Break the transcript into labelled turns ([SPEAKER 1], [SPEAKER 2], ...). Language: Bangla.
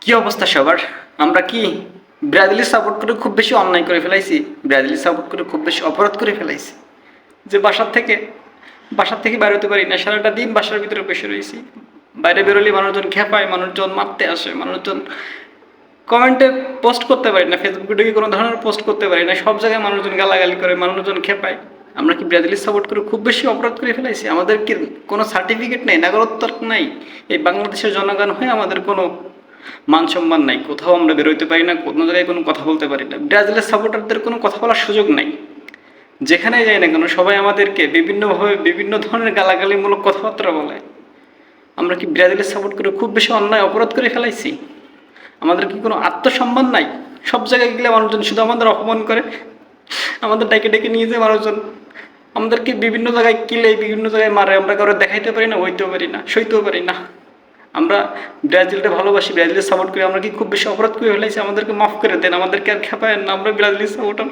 [SPEAKER 1] কি অবস্থা সবার? আমরা কি ব্রাজিলের সাপোর্ট করে খুব বেশি অন্যায় করে ফেলাইছি? ব্রাজিলের সাপোর্ট করে খুব বেশি অপরাধ করে ফেলাইছি? যে বাসার থেকে বাইরে হতে পারি না, সারাটা দিন বাসার ভিতরে বসে রয়েছি। বাইরে বেরোলে মানুষজন খেপায়, মানুষজন মারতে আসে, মানুষজন কমেন্টে পোস্ট করতে পারি না, ফেসবুকে ঢুকে কোনো ধরনের পোস্ট করতে পারি না, সব জায়গায় মানুষজন গালাগালি করে, মানুষজন খেপায়। আমরা কি ব্রাজিলের সাপোর্ট করে খুব বেশি অপরাধ করে ফেলাইছি? আমাদের কি কোনো সার্টিফিকেট নেই, নাগরিকত্ব নাই? এই বাংলাদেশের জনগণ হয়ে আমাদের কোনো মান সম্মান নাই, কোথাও আমরা বেরোতে পারি না, কোনো জায়গায় কোনো কথা বলতে পারি না। ব্রাজিলের সাপোর্টারদের কোনো কথা বলার সুযোগ নাই। যেখানে যাই না কেন সবাই আমাদেরকে বিভিন্নভাবে বিভিন্ন ধরনের গালাগালিমূলক কথাবার্তা বলে। আমরা কি ব্রাজিলের সাপোর্ট করে খুব বেশি অন্যায় অপরাধ করে ফেলাইছি? আমাদের কি কোনো আত্মসম্মান নাই? সব জায়গায় গেলে মানুষজন শুধু আমাদের অপমান করে, আমাদের ডেকে ডেকে নিয়ে যায় মানুষজন, আমাদেরকে বিভিন্ন জায়গায় কিলে, বিভিন্ন জায়গায় মারে। আমরা কারো দেখাইতে পারি না, হইতেও পারি না, সইতেও পারি না। আমরা ব্রাজিলটা ভালোবাসি, ব্রাজিলের সাপোর্ট করি, আমরা কি খুব বেশি অপরাধ করে ফেলাইছি? আমাদেরকে মাফ করে দেন, আমাদেরকে আর খেপায়েন না, আমরা ব্রাজিলের সাপোর্টার।